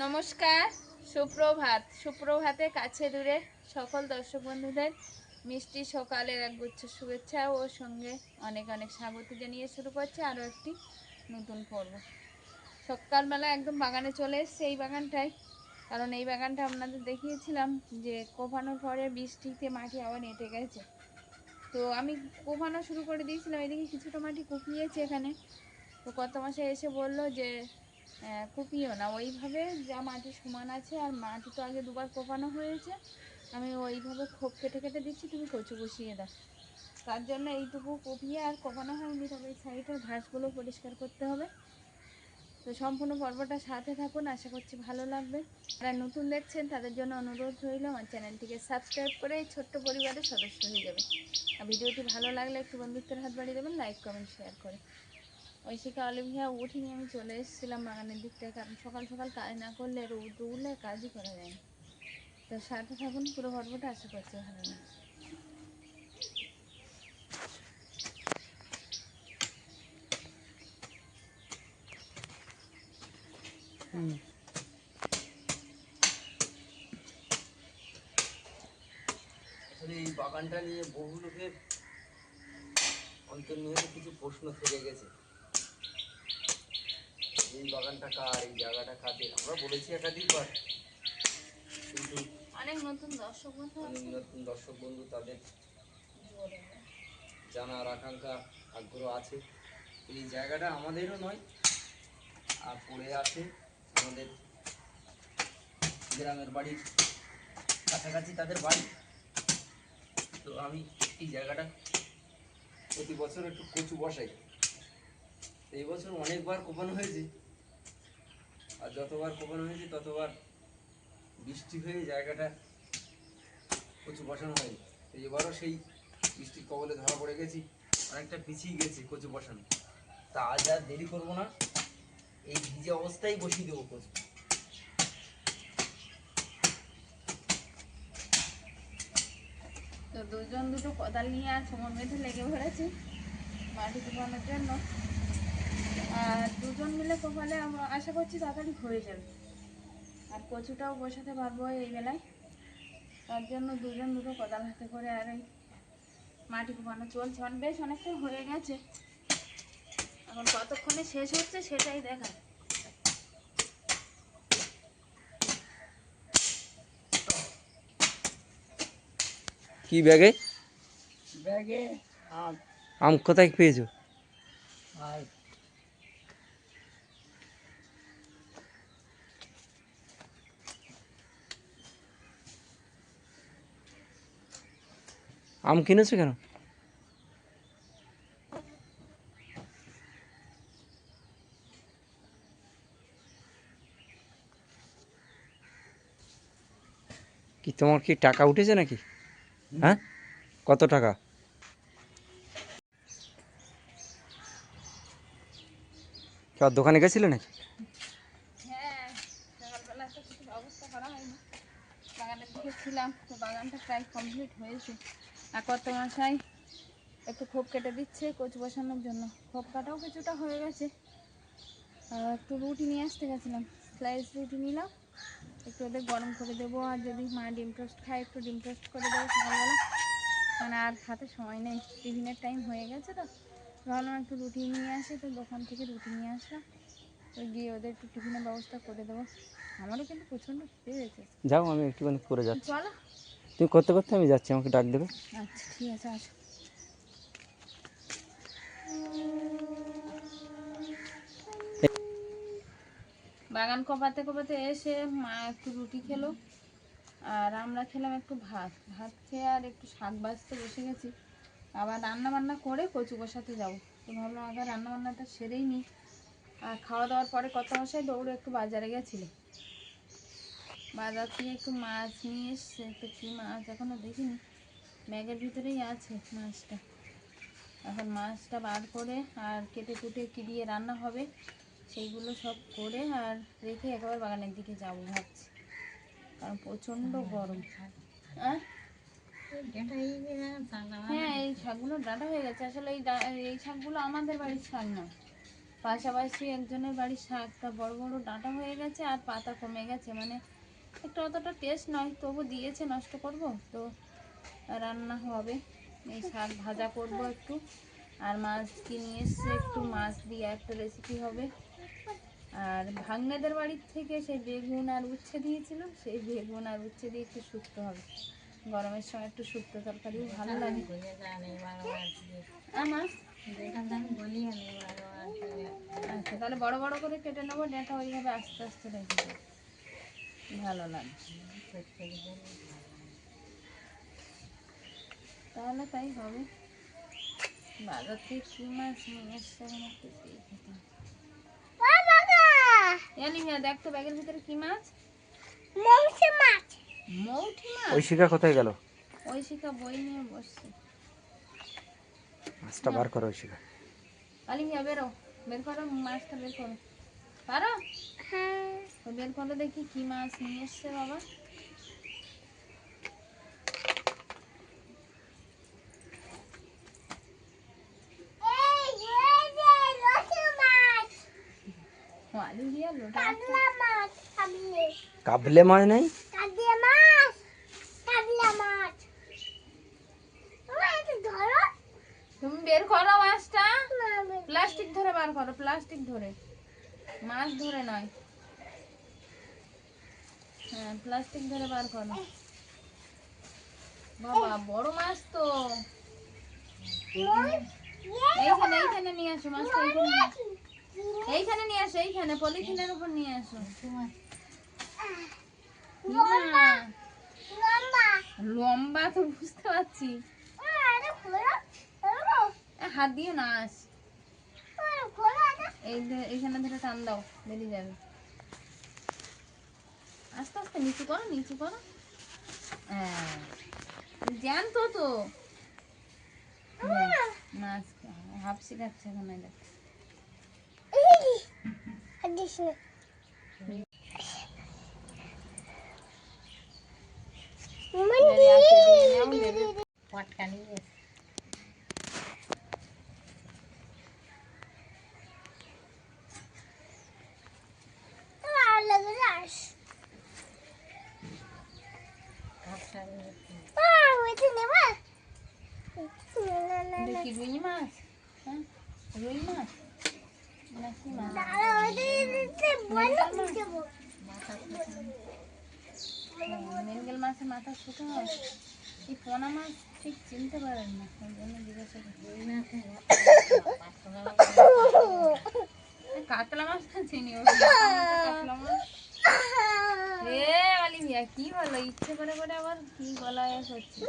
নমস্কার, সুপ্রভাতে কাছে দূরে সকল দর্শক বন্ধুদের মিষ্টি সকালের একগুচ্ছ শুভেচ্ছা ও সঙ্গে অনেক অনেক স্বাগত জানিয়ে শুরু করছে আরও একটি নতুন পর্ব। সকালবেলা একদম বাগানে চলে এসছে, এই বাগানটায়, কারণ এই বাগানটা আপনাদের দেখিয়েছিলাম যে কোপানোর পরে বৃষ্টিতে মাটি আবার এঁটে গেছে। তো আমি কোপানো শুরু করে দিয়েছিলাম, এদিকে কিছুটা মাটি কুপিয়েছে এখানে। তো কত মাসে এসে বললো যে কুপিও না, ওইভাবে যা মাটি সমান আছে, আর মাটি তো আগে দুবার কোপানো হয়েছে, আমি ওইভাবে খোপ কেটে কেটে দিচ্ছি, তুমি কচু বসিয়ে দাও। তার জন্য এইটুকু কুপিয়ে আর কোপানো হয়নি, তবে এই সাইডের ঘাসগুলো পরিষ্কার করতে হবে। তো সম্পূর্ণ পর্বটা সাথে থাকুন, আশা করছি ভালো লাগবে। যারা নতুন দেখছেন তাদের জন্য অনুরোধ রইল আমার চ্যানেলটিকে সাবস্ক্রাইব করে এই ছোট্ট পরিবারের সদস্য হয়ে যাবে। আর ভিডিওটি ভালো লাগলে একটু বন্ধুত্বের হাত বাড়িয়ে দেবেন, লাইক কমেন্ট শেয়ার করে। ঐশিকা অলিভিয়া উঠিনি, আমি চলে এসেছিলাম বাগানের দিকটায়, কারণ সকাল সকাল কাজ না করলে রোদ উঠলে কাজই করা যায় না। তো সাথে থাকুন, পুরো পর্বটা আশা করছি ভালো লাগে। আসলে এই বাগানটা নিয়ে বহু লোকের অন্তর্নিহিত কিছু প্রশ্ন থেকে গেছে। এই বাগানটা কার, এই জায়গাটা কাদের, আমরা বলেছি একাধিকবার, কিন্তু অনেক নতুন দর্শক বন্ধু তাদের জানার আকাঙ্ক্ষা আগ্রহ আছে। এই জায়গাটা আমাদেরও নয়, আর পড়ে আছে আমাদের গ্রামের বাড়ির কাছাকাছি তাদের বাড়ি। তো আমি এই জায়গাটা প্রতি বছর একটু কচু বসাই। এই বছর অনেকবার কোপানো হয়েছে, আর যতবার কোপানো হয়েছে ততবার বৃষ্টি হয়ে জায়গাটা কচু বসানো হয়নি। এবারও সেই বৃষ্টির কবলে ধরা পড়ে গেছি, অনেকটা পিছিয়ে গেছে কচু বসানো। তা আজ আর দেরি করবো না, এই ভিজে অবস্থায় বসিয়ে দেবো কচু। তো দুজন দুটো কোদাল নিয়ে আর সময় মেঝে লেগে পড়েছি মাটি কোপানোর জন্য, আর দুজন মিলে কোপালে আমরা আশা করছি তাড়াতাড়ি হয়ে যাবে, আর কচুটাও বসাতে পারবো এই বেলায়। তার জন্য দুজন দুটো কোদাল হাতে করে আর এই মাটি কোপানো চলছে, বেশ অনেকটা হয়ে গেছে। এখন কতক্ষণে শেষ হচ্ছে সেটাই দেখা। কি ব্যাগে ব্যাগে আম আম কোথায় পেয়েছো? আর আম কিনেছো কেন? কি তোমার কি টাকা উঠেছে নাকি? হ্যাঁ, কত টাকা? কেউ দোকানে গেছিলে নাকি? হ্যাঁ, সকালবেলা তো কিছু ব্যবস্থা করা হয়নি, বাগানের দিকে ছিলাম। তো বাগানটা প্রায় কমপ্লিট হয়েছে, আর কত মশাই একটু খোপ কেটে দিচ্ছে কচু বসানোর জন্য। খোপ কাটাও কিছুটা হয়ে গেছে। একটু রুটি নিয়ে আসতে গেছিলাম, স্লাইস রুটি নিলাম, একটু ওদের গরম করে দেবো, আর যদি মা ডিম টোস্ট খায় একটু ডিম টোস্ট করে দেবো সকালবেলা। মানে আর হাতে সময় নেই, টিফিনের টাইম হয়ে গেছে, তো ভাবলাম একটু রুটি নিয়ে আসে। তো দোকান থেকে রুটি নিয়ে আসলাম, তো গিয়ে ওদের একটু টিফিনের ব্যবস্থা করে দেবো। আমারও কিন্তু প্রচণ্ড খিদে হয়েছে। যাও, আমি একটুখানি করে যাচ্ছি। চলো, তুমি করতে করতে আমি যাচ্ছি, আমাকে ডাক দেবে। আচ্ছা ঠিক আছে, আসো। বাগান কোপাতে কোপাতে এসে মা একটু রুটি খেলো, আর আমরা খেলাম একটু ভাত। ভাত খেয়ে আর একটু শাক বাছতে বসে গেছি, আবার রান্না বান্না করে কচু বসাতে যাবো। তো ভাবলাম আগে রান্না বান্নাটা সেরেই নিই। আর খাওয়া দাওয়ার পরে কত মশাই দৌড়ে একটু বাজারে গেছিলো, বাজার থেকে একটু মাছ নিয়ে এসছে। তো কী মাছ এখনও দেখিনি, ব্যাগের ভিতরেই আছে মাছটা। এখন মাছটা বার করে আর কেটে কুটে কী দিয়ে রান্না হবে সেইগুলো সব করে আর রেখে একেবারে বাগানের দিকে যাবো ভাবছি, কারণ প্রচণ্ড গরম। হ্যাঁ, এই শাকগুলো ডাঁটা হয়ে গেছে। আসলে এই শাকগুলো আমাদের বাড়ির শাক না, পাশাপাশি একজনের বাড়ির শাকটা বড় বড় ডাঁটা হয়ে গেছে আর পাতা কমে গেছে, মানে একটু অতটা টেস্ট নয়, তবু দিয়েছে, নষ্ট করব তো রান্না হবে। এই শাক ভাজা করব একটু, আর মাছ কিনে এসছে, একটু মাছ দিয়ে একটা রেসিপি হবে। আর ভাগ্নেদের বাড়ির থেকে সেই বেগুন আর উচ্ছে দিয়েছিল, সেই বেগুন আর উচ্ছে দিয়ে একটু শুক্তো হবে। গরমের সময় একটু শুক্তো তরকারিও ভালো লাগে। আমার আচ্ছা, তাহলে বড় বড় করে কেটে নেবো, ডেটা ওইভাবে আস্তে আস্তে রেখে দেবো, ভালো লাগে। তাহলে তাই হবে। বাজার থেকে কি মাছ নিয়ে এসছে এখন একটু দেখে তো। অলিভিয়া দেখ তো ব্যাগের ভিতরে কি মাছ? মৌঠি মাছ। মৌঠি মাছ? ঐশিকা কোথায় গেল? ঐশিকা বই নিয়ে বসছে। মাছটা বার করো ঐশিকা। অলিভিয়া বেরো, বের করো মাছটা, বের করো। পারো? হ্যাঁ। বের করো দেখি কি মাছ নিয়ে এসছে বাবা। অলিভিয়া লোটা কাবলে মাছ নেই? তুমি বের করো মাছটা, প্লাস্টিক ধরে বার করো, প্লাস্টিক ধরে, মাছ ধরে নয়। হ্যাঁ, প্লাস্টিক ধরে বার করো। বাবা বড় মাছ তো। এইখানে এইখানে নিয়ে আসো মাছটা, এইখানে নিয়ে আসো, এইখানে পলিথিনের উপর নিয়ে আসো। লম্বা তো বুঝতে পারছি, হাত দিয়ে না আস, এইখানে ধরে টান দাও, বেরিয়ে যাবে। আস্তে আস্তে নিচু করো, নিচু করো। হ্যাঁ, জ্যান্ত তো মাছ, হাফ শিখাচ্ছে এখন। দেখ কি রুই মাছ? হ্যাঁ, রুই মাছ নাকি মাছ? মেনগেল মাছের মাথা ছোট হয়, এই পোনা মাছ ঠিক চিনতে পারেন না, ওই জন্য জিজ্ঞাসা করি। কাতলা মাছটা চিনি, কাতলা মাছ। এ অলিভিয়া কি হলো, ইচ্ছে করে করে আবার কি গলায় করছে?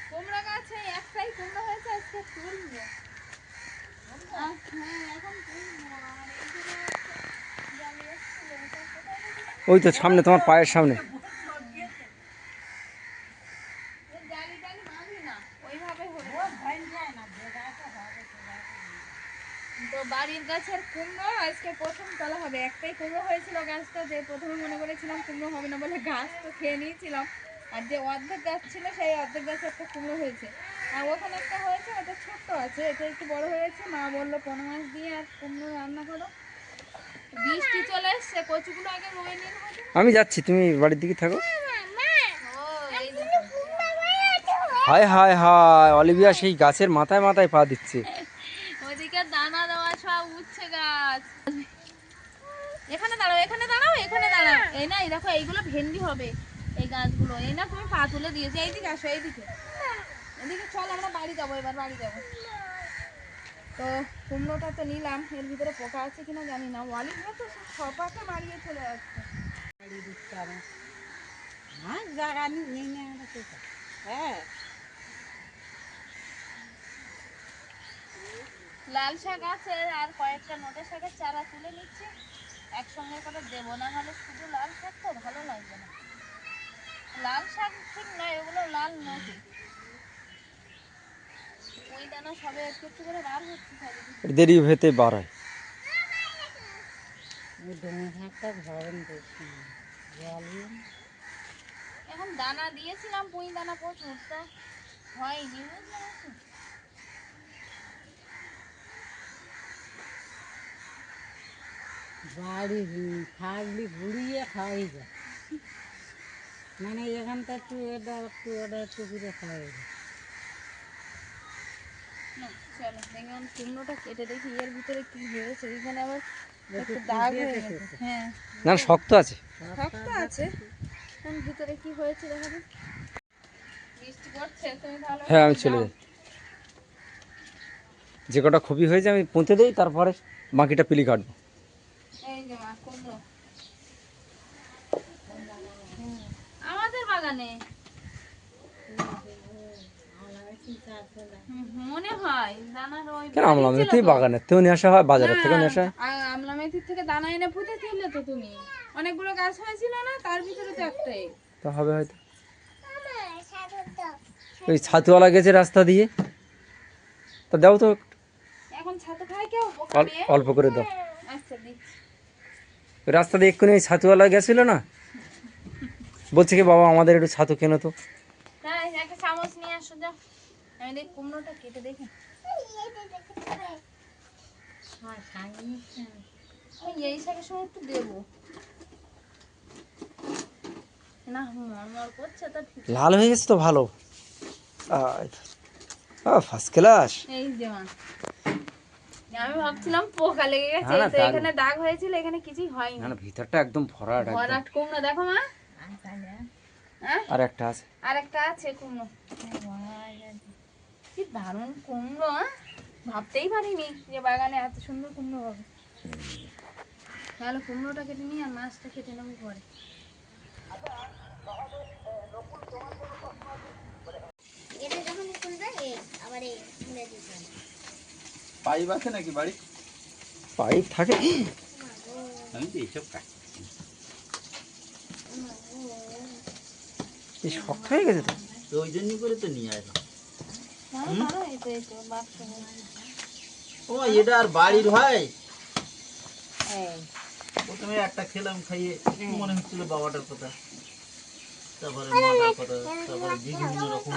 কুমড়া গাছে একটাই কুমড়া হয়েছে, আজকে তুলবো। হ্যাঁ, এখন তুলবো। ওই তো সামনে, তোমার পায়ের সামনে। তো বাড়ির গাছের কুমড়ো আজকে প্রথম তোলা হবে। একটাই কুমড়ো হয়েছিল গাছটা, যে প্রথমে মনে করেছিলাম কুমড়ো হবে না বলে গাছ তো খেয়ে নিয়েছিলাম, আর যে অর্ধেক গাছ ছিল সেই অর্ধেক গাছে একটা কুমড়ো হয়েছে, আর ওখানে একটা হয়েছে, ওটা ছোট্ট আছে, এটা একটু বড় হয়েছে। মা বললো পোনা মাছ দিয়ে আর কুমড়ো রান্না করো। বৃষ্টি চলে এসছে, কচুগুলো আগে রয়ে নিন। আমি যাচ্ছি, তুমি বাড়ির দিকে থাকো। হায় হায় হায়, অলিভিয়া সেই গাছের মাথায় মাথায় পা দিচ্ছে। ওদিকে দানা দেওয়া সব উচ্ছে গাছ। এখানে দাঁড়াও, এখানে দাঁড়াও, এখানে দাঁড়াও। এই না, এই দেখো এইগুলো ভেন্ডি হবে, এই গাছগুলো। এই না, তুমি পা তুলে দিয়েছো। এইদিকে আসো, এইদিকে, এদিকে চল, আমরা বাড়ি যাবো, এবার বাড়ি যাবো। তো কুমড়োটা তো নিলাম, এর ভিতরে পোকা আছে কিনা জানি না। অলিভিয়া তো সপাকে মারিয়ে চলে যাচ্ছে। লাল শাক আছে আর কয়েকটা নোটে শাকের চারা তুলে নিচ্ছি, একসঙ্গে করে দেবো, না হলে শুধু লাল শাক তো ভালো লাগবে না। লাল শাক ঠিক নয়, ওগুলো লাল নোটে। ওই দানা সবে একটু একটু করে বার হচ্ছে সবে। দেরি হতে বাড়ায়। ওই ডোমা শাকটা ধরেন বেশি জলই এখন দানা দিয়েছিলাম, পুঁই দানা প্রচুর, তা হয়নি, বুঝলে তো। বাড়ি থাকলে ঘুরিয়ে খাওয়াই যায়, মানে এখানটা একটু এটা একটু ওটা একটু ঘুরে খাওয়াই যায়। না, চলো দেখুন কুমড়োটা কেটে দেখি এর ভিতরে কি হয়েছে। এখানে আবার একটু একটু দাগ দিয়ে হয়ে কেটেছে। গেছে। হ্যাঁ, না শক্ত আছে। শক্ত আছে। এখন ভিতরে কি হয়েছে দেখাবে। বৃষ্টি পড়ছে, তুমি তাহলে হ্যাঁ আমি চলে যাও। যাই, যে কটা খুবই হয়েছে আমি পুঁতে দিই, তারপরে বাকিটা পিলি কাটবো। এই যে মা কুমড়ো আমাদের বাগানে। মনে হয় দানার ওই কেন বাড়ি আমলা ছিল মেথি তো। বাগানের থেকেও নিয়ে আসা হয়, বাজারের থেকেও নিয়ে আসা হয়। আমলা মেথির থেকে দানা এনে পুঁতেছিলে তো তুমি। অনেকগুলো গাছ হয়েছিল না, তার ভিতরে তো একটাই। তা হবে হয়তো। ওই ছাতুওয়ালা গেছে রাস্তা দিয়ে, তা দাও তো একটু, এখন ছাতু খায় কেউ অল্প অল্প করে দাও। আচ্ছা দিচ্ছি। ওই রাস্তা দিয়ে এক্ষুনি ওই ছাতুওয়ালা গেছিল না, বলছে কি বাবা আমাদের একটু ছাতু কেনো তো। তাই একটা চামচ নিয়ে আসো, যাও। আমি দেখি কুমড়োটা কেটে দেখি। ওই এই শাকের সময় একটু দেবো না, মরমর করছে তো ঠিক। লাল হয়ে গেছে তো ভালো, ফার্স্ট ক্লাস। এই যে মা, আমি ভাবছিলাম পোকা লেগে গেছে, না, না, এই তো দারুণ। এখানে দাগ হয়েছিল, এখানে কিছুই হয়নি। না না ভিতরটা একদম ভরাট একদম। ভরাট কুমড়ো দেখো মা। হ্যাঁ, আর একটা আছে। আর একটা আছে কুমড়ো। কি দারুণ কুমড়ো, হ্যাঁ? ভাবতেই পারিনি যে বাগানে এত সুন্দর কুমড়ো হবে। তাহলে কুমড়োটা কেটে নিই আর মাছটা কেটে নেবো পরে। পাইপ আছে নাকি বাড়ি? পাইপ থাকে। আমি তো এইসব কাজ এই শক্ত হয়ে গেছে তো। তো ওই জন্যই করে তো নিয়ে আসলাম। এই তো বাক্স। ও এটা আর বাড়ির হয়? প্রথমে একটা খেলাম, খাইয়ে মনে হচ্ছিল বাবাটার কথা, তারপরে মাটার কথা, তারপরে বিভিন্ন রকম।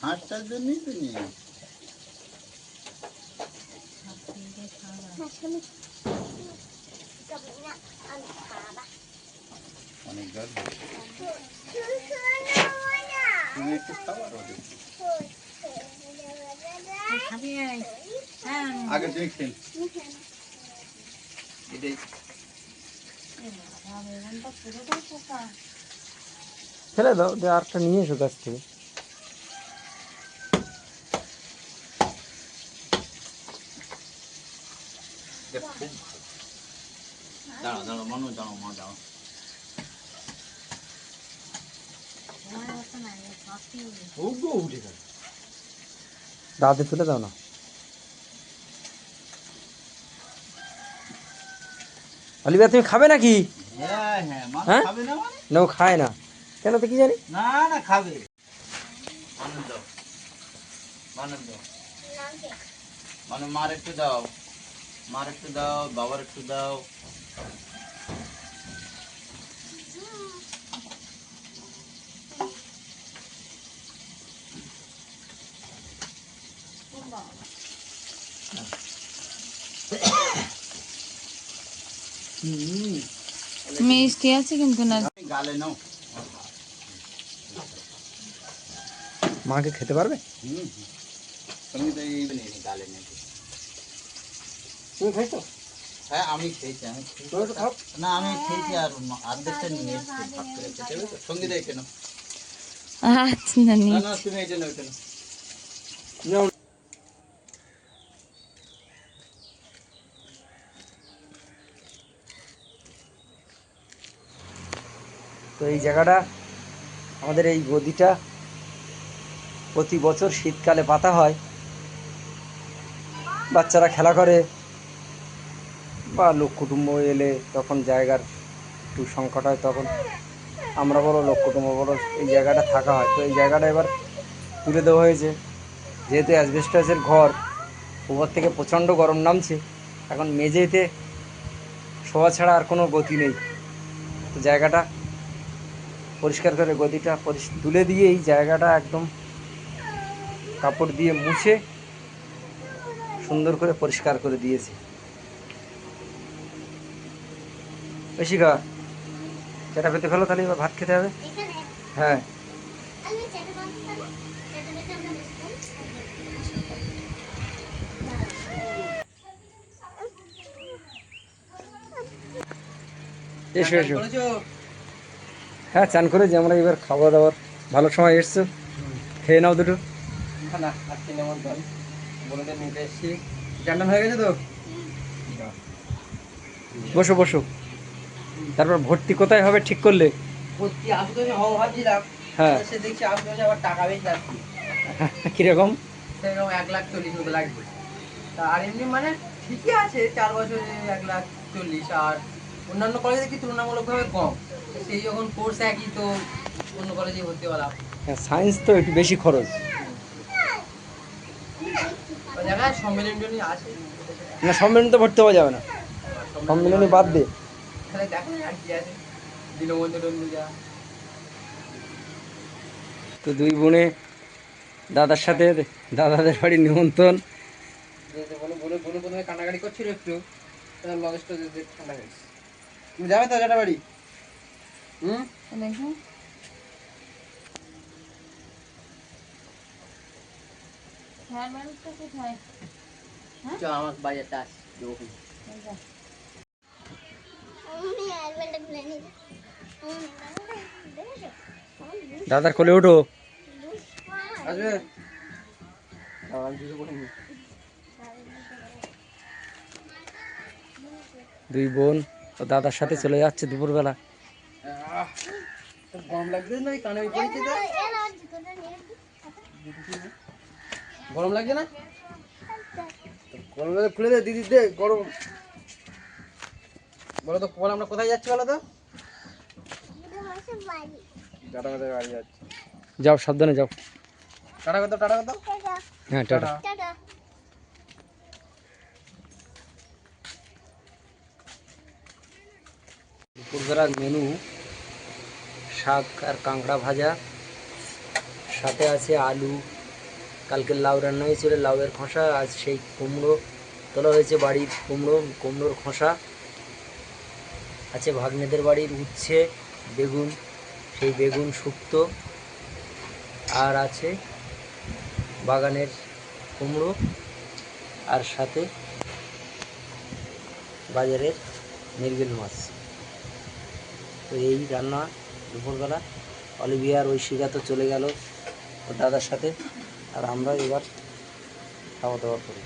হাঁসটার জন্যই তো নিয়ে আসি। অনেক গাছ তুমি একটু খাবার ওদের। আগে তুমি খেল এটাই। ফেলে দাও, দিয়ে আরেকটা নিয়ে এসো গাছ থেকে। দেখ খুব ভালো। দাঁড়াও দাঁড়াও মানুষ, দাঁড়াও মা, দাঁড়াও। ও গো উঠে গেল। দাঁতে তুলে দাও না। অলিভিয়া তুমি খাবে নাকি? হ্যাঁ হ্যাঁ, মা হ্যাঁ? খাবে না মানে? না ও খায় না, কেন তো কি জানি। না না খাবে। আনন্দ দাও, আনন্দ দাও, মানে মার একটু দাও, মার একটু দাও, বাবার একটু দাও। মিষ্টি আছে কিন্তু না। গালে নাও। মাকে খেতে পারবে? সঙ্গে তো এই নেই, গালে নেই। তুমি খাইছো? হ্যাঁ আমি খেয়েছি, আমি তুমি তো খাও। না আমি খেয়েছি, আর অর্ধেকটা নিয়ে এসেছি ভাগ করে খেতে হবে তো। সঙ্গে দিয়ে কেন? আচ্ছা না না না তুমি এটা নাও, এটা নাও। নাও। তো এই জায়গাটা, আমাদের এই গদিটা প্রতি বছর শীতকালে পাতা হয়, বাচ্চারা খেলা করে বা লোক কুটুম্ব এলে তখন জায়গার একটু সংকট হয়, তখন আমরা বলো লোক কুটুম্ব বলো এই জায়গাটা থাকা হয়। তো এই জায়গাটা এবার তুলে দেওয়া হয়েছে, যেহেতু অ্যাসবেস্টসের ঘর, উপর থেকে প্রচণ্ড গরম নামছে, এখন মেঝেতে শোয়া ছাড়া আর কোনো গতি নেই। তো জায়গাটা পরিষ্কার করে গদিটা তুলে দিয়ে এই জায়গাটা একদম কাপড় দিয়ে মুছে সুন্দর করে পরিষ্কার করে দিয়েছে। শিখা চেটা পেতে ফেলো, তাহলে এবার ভাত খেতে হবে। হ্যাঁ এসো এসো। হ্যাঁ চান করে যে আমরা এবার খাওয়া দাওয়ার ভালো সময় এসছো, খেয়ে নাও দুটো। না আজকে নেমন্তন্ন বলে নিতে এসছি, জান্নান হয়ে গেছে তো। বসো বসো। তারপর ভর্তি কোথায় হবে ঠিক করলে? ভর্তি আশুতোষে হবো ভাবছিলাম, হ্যাঁ সে দেখছি আশুতোষে আবার টাকা বেশি যাচ্ছে, কিরকম? সেরকম 1,40,000 মতো লাগবে। তা আর এমনি মানে ঠিকই আছে, 4 বছরে 1,40,000, আর অন্যান্য কলেজে কি তুলনামূলকভাবে কম। তো সেই যখন কোর্স একই, তো অন্য কলেজে ভর্তি হলাম। হ্যাঁ সায়েন্স তো একটু বেশি খরচ। ওই জায়গায় সম্মেলন টমেলন আছে, না সম্মেলন তো ভর্তি হওয়া যাবে না, সম্মেলনী বাদ দে। তাহলে দেখো আর কি আছে, দীনবন্ধু টন্ধু যা। তো দুই বোনে দাদার সাথে দাদাদের বাড়ির নিমন্ত্রণ। বলে প্রথমে কান্নাকাটি করছিল একটু, লগেজটা ঠান্ডা হয়েছে। তুমি যাবে তো দাদা বাড়ি? দেখো হেয়ার ব্যান্ডটা কোথায়? চ আমার বাজারটা আছে। এই যা। দাদার কোলে ওঠো। আসবে? দুই বোন ও দাদার সাথে চলে যাচ্ছে দুপুরবেলা। গরম লাগছে না? কানে পড়েছে তো? গরম লাগছে না? গরম লাগে খুলে দে দিদি, দে গরম। বলো তো পল আমরা কোথায় যাচ্ছি বলো তো? টাটা কথা বাড়ি যাচ্ছি। যাও সাবধানে যাও। টাটা কথা, টাটা কথা। হ্যাঁ টাটা। দুপুরবেলার মেনু শাক আর কাঁকড়া ভাজা, সাথে আছে আলু, কালকে লাউ রান্না হয়েছিল লাউয়ের খোসা, আজ সেই কুমড়ো তোলা হয়েছে বাড়ির কুমড়োর খোসা আছে, ভাগ্নেদের বাড়ির উচ্ছে বেগুন, সেই বেগুন শুক্তো, আর আছে বাগানের কুমড়ো, আর সাথে বাজারের মৃগেল মাছ। তো এই রান্না দুপুরবেলা। অলিভিয়ার ঐশিকা তো চলে গেল ওর দাদার সাথে, আর আমরা এবার খাওয়া দাওয়া করি।